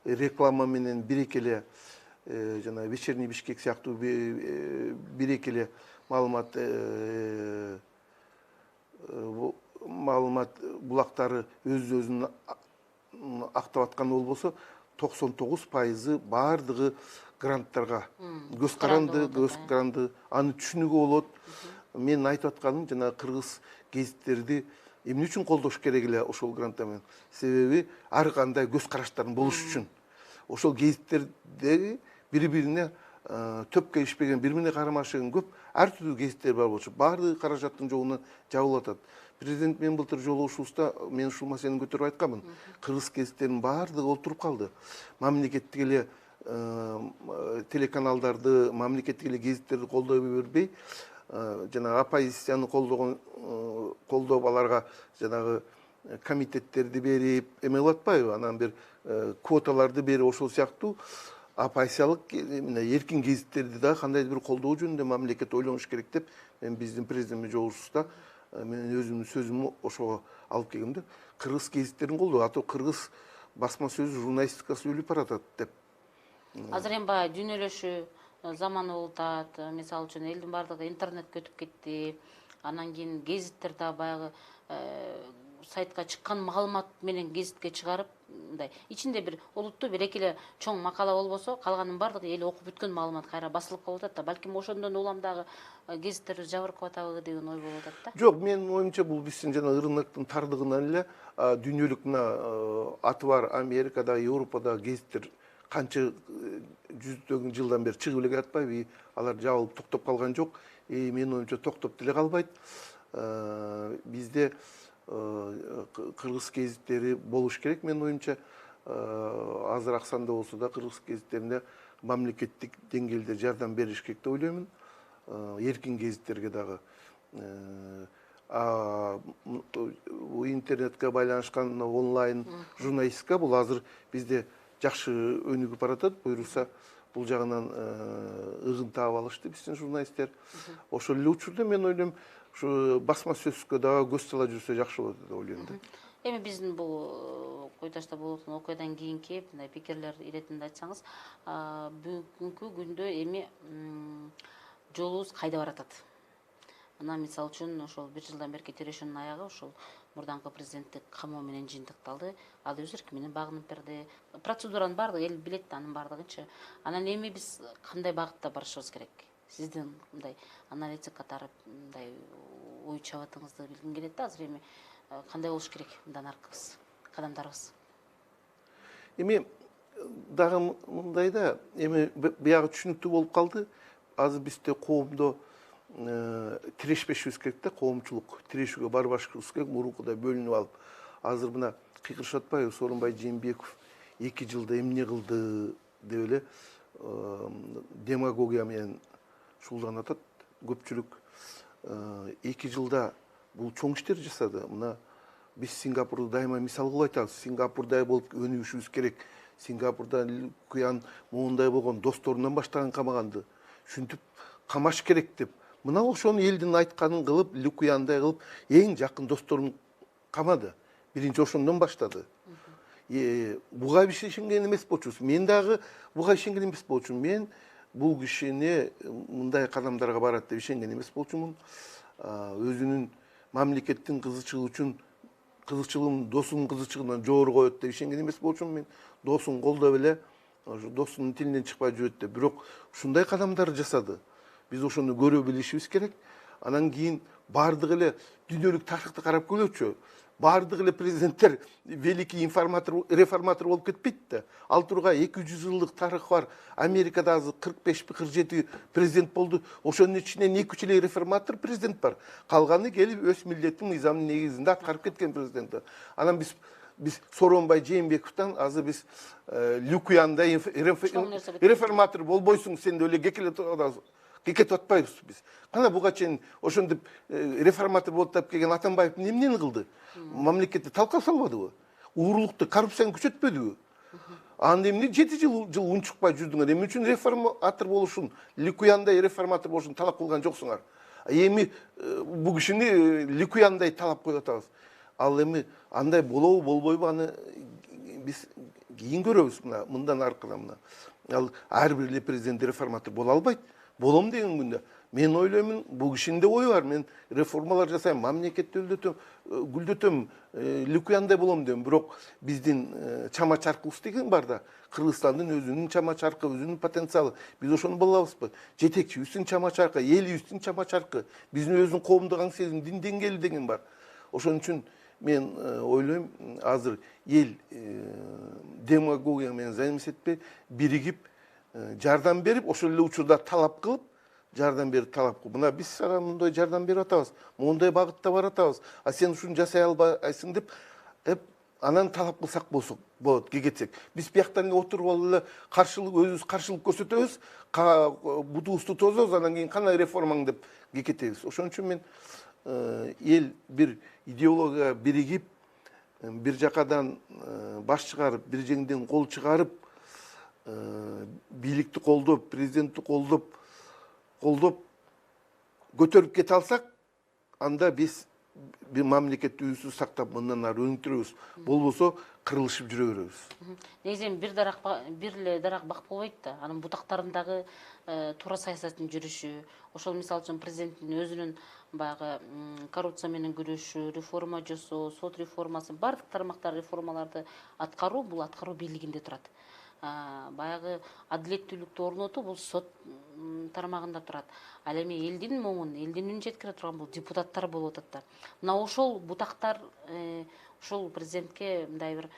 Реклама менен бир-эки эле жана Вечерний Бишкек сыяктуу бир-эки эле маалымат булактары өз-өзүн актап аткан болбосо 99% бардыгы гранттарга көз каранды, аны түшүнүүгө болот. Мен айтып атканым жана кыргыз гезиттерди эмне үчүн колдош керек эле ошол грантта менен? Себеби ар кандай көз караштардын болуш үчүн. Ошол гезиттердеги бири-бирине төп келишпеген, бири-бирине карамашыгын көп ар түрдүү гезиттер бар болчу. Баардыгы каражаттын жогунан жабылып атат. Президент менен былтыр жолугушуубузда мен ушул маселени көтөрүп айтканмын. Кыргыз гезиттеринин баардыгы олтуруп калды. Мамлекеттик эле телеканалдарды, мамлекеттик эле гезиттерди колдой бербей, жанагы оппозицияны колдоп аларга жанагы комитеттерди берип эме кылып атпайбы, анан бир квоталарды берип ошол сыяктуу оппозициялык эркин гезиттерди да кандайдыр бир колдоо жөнүндө мамлекет ойлонуш керек деп мен биздин президенттин жолугушуусунда мен өзүмдүн сөзүмдү ошого алып келгем да. Кыргыз гезиттерин колдоо, а то кыргыз басма сөз журналистикасы өлүп баратат деп. Азыр эми баягы дүйнөлөшүү заманы болуп атат. Мисалы үчүн элдин баардыгы интернетке өтүп кетти. Анан кийин гезиттер да баягы сайтка чыккан маалымат менен гезитке чыгарып, мындай ичинде бир олуттуу бир эки эле чоң макала болбосо, калганын баардыгы эл окуп бүткөн маалымат кайра басылып калып атат да. Балким ошондон улам дагы гезиттерди жабыркап атабы деген ой болуп атат да. Жок, менин оюмча бул биздин жана рыноктун тардыгынан эле дүйнөлүк мына аты бар Америкада, Европада гезиттер канча жүздөгөн жылдан бери чыгып эле жатпайбы? Алар жабылып токтоп калган жок. Менин оюмча токтоп деле калбайт. Бизде кыргыз гезиттери болуш керек, менин оюмча. Азыраак санда болсо да кыргыз гезиттерине мамлекеттик деңгээлде жардам бериш керек деп ойлоймун. Эркин гезиттерге дагы. Интернетке байланышкан онлайн журналистика бул азыр бизде жакшы өнүгүп баратат. Буюрса бул жагынан ыгын таап алышты биздин журналисттер. Ошол эле учурда мен ойлойм, ушу басма сөзгө дагы көз сала жүрсө жакшы болот деп ойлойм да. Эми биздин бул Кой Ташта болуп аткан окуядан кийинки мындай пикирлер иретинде айтсаңыз, бүгүнкү күндө эми жолубуз кайда баратат? Анан мисалы үчүн ошол 1 жылдан берки тирешүүнүн аягы ошол мурдаңкы президенттик камоо менен жыйынтыкталды. Ал өз эрки менен багынып берди. Процедуранын баардыгы эл билет да, анын баардыгынчы. Анан эми биз кандай багытта барышыбыз керек? Сиздин мындай аналитик катары мындай ой чабатыңызды билгим келет да. Азыр эми кандай болуш керек мындан аркыбыз, кадамдарыбыз? Эми дагы мындай да, эми биягы түшүнүктүү болуп калды. Азыр бизде коомдо тирешпешибиз керек да, коомчулук тирешүүгө барбашыбыз керек, мурункудай бөлүнүп алып. Азыр мына кыйкырышып атпайбы, Сооронбай Жээнбеков 2 жылда эмне кылды деп эле демагогия менен шуулданып атат көпчүлүк. 2 жылда бул чоң иштер жасады. Мына биз Сингапурду дайыма мисал кылып айтабыз. Сингапурдай болуп өнүгүшүбүз керек. Сингапурда Куян моундай болгон досторунан баштаган камаганды шүнтүп камаш керек деп. Мына ошону элдин айтканын кылып, Лукуяндай кылып, эң жакын досторун камады. Биринчи ошондон баштады. Буга ишенген эмес болчубуз. Мен дагы буга ишенген эмес болчумун. Мен бул кишини мындай кадамдарга барат деп ишенген эмес болчумун. Өзүнүн мамлекеттин кызыкчылыгын досунун кызыкчылыгынан жогору коет деп ишенген эмес болчумун. Мен досун колдоп эле, досунун тилинен чыкпай жүрөт деп. Бирок ушундай кадамдар жасады. Биз ошону көрө билишибиз керек. Анан кийин бардык эле дүйнөлүк тарыхты карап көрөчү. Бардык эле президенттер великий реформатор болуп кетпейт да. Ал тургай 200 жылдык тарыхы бар. Америкада азыр 45-47 президент болду. Ошонун ичинен 2-3 эле реформатор президент бар. Калганы келип өз милдеттин мыйзамынын негизинде аткарып кеткен президент. Анан биз Сооронбай Жээнбековдон азыр биз Лукуяндай реформатор болбойсуң, сен эле кекетип атпайбыз биз. Кана буга чейин ошондоп реформатор болуп тап келген Атамбаев эмнени кылды? Мамлекетти талкка салбадыбы? Уурулукту, коррупцияны күчөтпөдүбү? Анда эмне 7 жыл унчукпай жүрдүңөр? Эмне үчүн реформатор болушун, Лукуяндай реформатор болушун талап кылган жоксуңар? Эми бул кишини Лукуяндай талап коюп атабыз. Ал эми андай болобу, болбойбу, аны биз кийин көрөбүз мындан аркыдан мына. Ал ар бир эле президент реформатор боло албайт. Болом деген күндө мен ойлоймун, бул кишинин да ою бар. Мен реформалар жасайм, мамлекетти гүлдөтөм, Лукуяндай болом дейм. Бирок биздин чама чаркыбыз деген бар да. Кыргызстандын өзүнүн чама чаркы, өзүнүн потенциалы. Биз ошону боло алабызбы? Жетекчибиздин чама чаркы, элибиздин чама чаркы, биздин өзүнүн коомдук аң сезим, дин деңгээли деген бар. Ошон үчүн мен ойлойм, азыр эл демагогия менен займись этпей, биригип жардам берип, ошол эле учурда талап кылып, жардам берип талап кылып, мына биз сага мындай жардам берип атабыз, мондай багытта баратабыз, а сен ушуну жасай албайсың деп анан талап кылсак болот, кегетсек. Биз бияктан отуруп алып эле каршылык, өзүбүз каршылык көрсөтөбүз, бутубузду тозобуз, анан кийин кандай реформаң деп кекетебиз. Ошон үчүн мен эл бир идеология биригип, бир жакадан баш чыгарып, бир жеңден кол чыгарып, бийликти колдоп, президентти колдоп көтөрүп кете алсак, анда биз bir мамлекеттүүбүздү сактап мындан ары өнүктүрөбүз. Болбосо кырылышып жүрө беребиз. Негизинен бир эле дарак бак болбойт да. Анын бутактарындагы туура саясаттын жүрүшү, ошол мисалы үчүн президенттин өзүнүн баягы коррупция менен күрөшү, реформа жасоо, сот реформасы, бардык тармактар реформаларды аткаруу, бул аткаруу бийлигинде турат. Баягы адилеттүүлүктү орнотуу бул сот тармагында турат. Ал эми элдин моңун, элдин үнүн жеткире турган бул депутаттар болуп атат да. Мына ошол бутактар ошол президентке мындай бир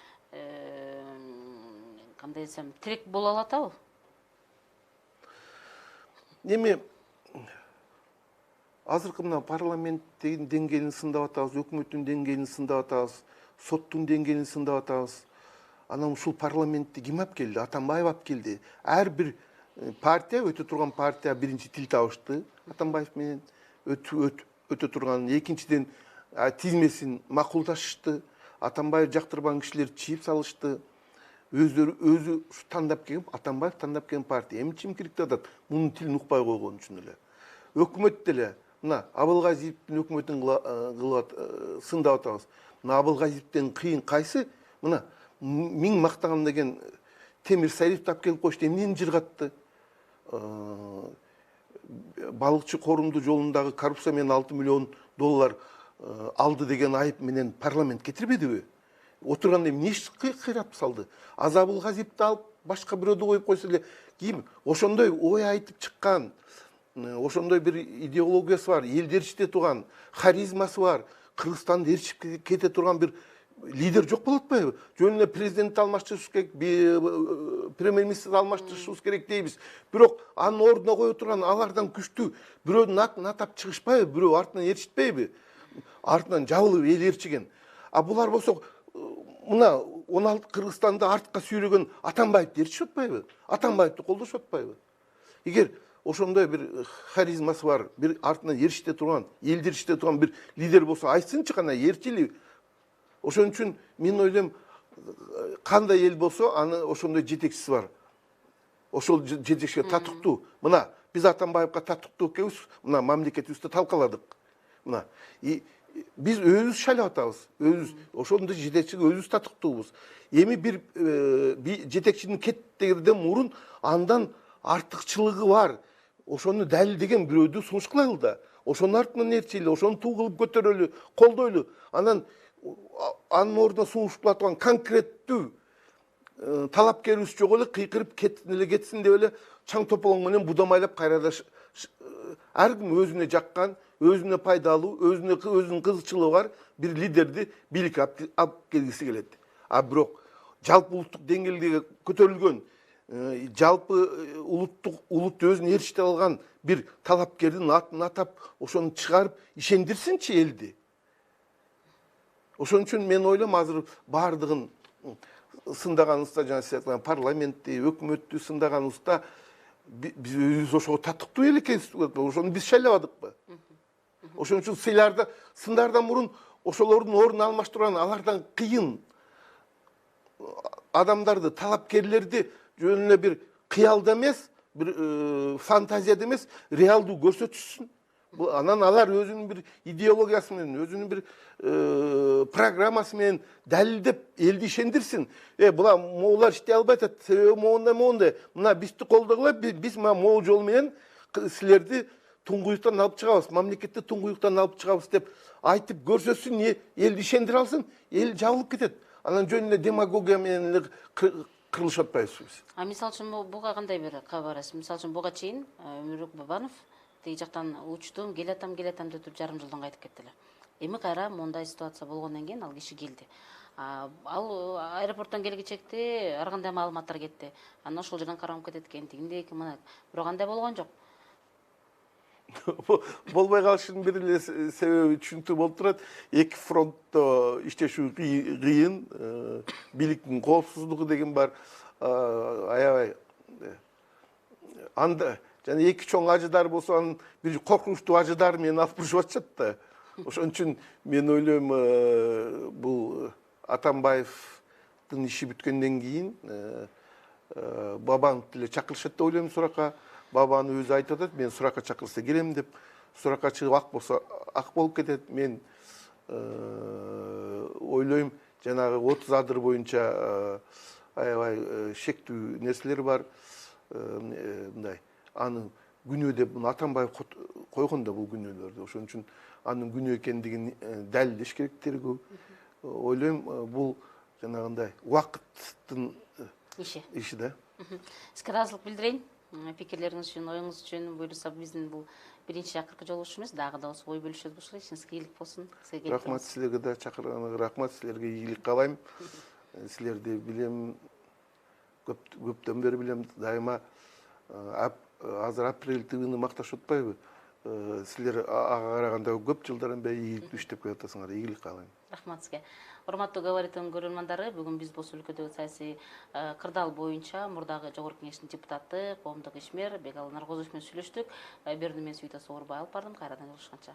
кандай десем, тирек боло алатабы? Эми азыркы мына парламенттин деңгээлин сындап атабыз, өкмөттүн деңгээлин сындап атабыз, соттун деңгээлин сындап атабыз. Анан ушул парламентти ким алып келди? Атамбаев алып келди. Ар бир партия, өтө турган партия биринчи тил табышты. Атамбаев менен өтө турган, экинчиден тизмесин макулдашышты. Атамбаев жактырбаган кишилер чийип салышты. Өзү тандап келген, Атамбаев тандап келген партия. Эми чим кирип атат? Мунун тилин укпай койгон үчүн эле. Өкмөт деле мына Абылгазиевдин өкмөтүн сындап атабыз. Мына Абылгазиевден кыйын кайсы? Мына миң мактаган деген Темир Сариевди алып келип койушту, эмнени жыргатты? Балыкчы корунду жолундагы коррупция менен 6 миллион доллар алды деген айып менен парламент кетирбедиби? Отурганда эмне иш кыйрап салды? Абылгазиевди алып башка бирөөдү коюп койсо эле, ким ошондой ой айтып чыккан, ошондой бир идеологиясы бар, элди эрчите турган, харизмасы бар, Кыргызстанды эрчип кете турган бир лидер жок болуп атпайбы? Жөн эле президентти алмаштырышыбыз керек, премьер-министрди алмаштырышыбыз керек дейбиз. Бирок анын ордуна кое турган алардан күчтүү бирөөдүн атын атап чыгышпайбы? Бирөө артынан ээрчитпейби? Артынан жабылып эл ээрчиген. А булар болсо мына 16 Кыргызстанды артка сүйрөгөн Атамбаевди ээрчишип атпайбы? Атамбаевди колдошуп атпайбы? Эгер ошондой бир харизмасы бар, бир артынан ээрчите турган, элди ээрчите турган бир лидер болсо, айтсынчы кана ээрчили. Ошон үчүн мен ойлойм, кандай эл болсо, аны ошондой жетекчиси бар. Ошол жетекчиге татыктуу. Мына биз Атамбаевга татыктуу экенбиз, мына мамлекетибизди талкаладык. Мына биз өзүбүз шайлап атабыз. Өзүбүз ошондой жетекчиге өзүбүз татыктуубуз. Эми бир жетекчинин кеттерден мурун андан артыкчылыгы бар. Ошону далилдеген бирөөдү сунуш кылайлы да. Ошонун артынан ээрчили, ошону туу кылып көтөрөлү, колдойлу. Анан анын ордуна сунуш кыла турган конкреттүү талапкерибиз жок эле, кыйкырып кетсин деп эле чаң тополоң менен будамайлап кайрада ар ким өзүнө жаккан, өзүнө пайдалуу, өзүнүн кызыкчылыгы бар бир лидерди бийликке алып келгиси келет. А бирок жалпы улуттук деңгээлге көтөрүлгөн, жалпы улут өзүн ээрчите алган бир талапкердин атын атап, ошону чыгарып ишендирсинчи элди. Ошон үчүн мен ойлойм, азыр бардыгын сындаганыбызда, жана сиз айткан парламентти, өкмөттү сындаганыбызда биз өзүбүз ошого татыктуу эл экенбиз. Ошону биз шайлабадыкпы? Ошон үчүн сындардан мурун ошолордун ордун алмаштырган, алардан кыйын адамдарды, талапкерлерди жөн эле бир кыялда эмес, бир фантазияда эмес, реалдуу көрсөтүшсүн. Анан алар өзүнүн бир идеологиясы менен, өзүнүн бир программасы менен далилдеп элди ишендирсин. Булар иштей албай атат, себеби моундай. Мына бизди колдогула, биз могу жол менен силерди туңгуюктан алып чыгабыз, мамлекетти туңгуюктан алып чыгабыз деп айтып көрсөтсүн, элди ишендире алсын, эл жабылып кетет. Анан жөн эле демагогия менен кырылышып атпайбызбы биз? Мисалы үчүн буга кандай бир кабарсыз? Мисалы үчүн буга чейин Өмүрбек Бабанов тиги жактан учтум, келатам деп туруп жарым жылдан кайтып кетти эле. Эми кайра мондай ситуация болгондон кийин ал киши келди. Ал аэропорттон келгичекти ар кандай маалыматтар кетти. Анан ошол жерден кармап кетет экен, тигиндей мына. Бирок андай болгон жок. Болбой калышынын бир эле себеби түшүнүктүү болуп турат. Эки фронтто иштешүү кыйын, бийликтин коопсуздугу деген бар. Аябай анда жана эки чоң ажыдар болсо анын бир коркунучтуу ажыдары менен алып бурушуп атышат да. Ошон үчүн мен ойлойм бул Атамбаевдин иши бүткөндөн кийин Бабановду деле чакырышат деп ойлойм суракка. Бабаны өзү айтып атат, мен суракка чакырса келем деп. Суракка чыгып ак болсо ак болуп кетет. Мен ойлойм жанагы 30 адыр боюнча аябай шектүү нерселер бар. Мындай аны күнөө деп муну Атамбаев койгон да бул күнөөлөрдү. Ошон үчүн анын күнөө экендигин далилдеш керек тергөө. Ойлойм бул жанагындай убакыттын иши да. Сизге ыраазылык билдирейин. Пикирлериңиз үчүн, оюңуз үчүн. Буюрса биздин бул биринчи акыркы жолугушуу эмес, дагы да болсо ой бөлүшөбүз ушул. Ишиңизге ийгилик болсун. Рахмат силерге да чакырганыңызга рахмат. Силерге ийгилик каалайм. Силерди билем, көптөн бери билем, дайыма азыр Апрель ТВны макташып атпайбы? Силер ага караганда көп жылдардан бери ийгиликтүү иштеп келатасыңар. Ийгилик каалайм. Рахмат сизге. Урматтуу Говоритон көрөрмандары, бүгүн биз Бош өлкөдөгү саясий кырдаал боюнча мурдагы Жогорку Кеңештин депутаты, коомдук ишмер Бекалы Наркозов менен сүйлөштүк. Берүүнү мен Сүйүта Соорбай алып бардым. Кайрадан жолугушканча.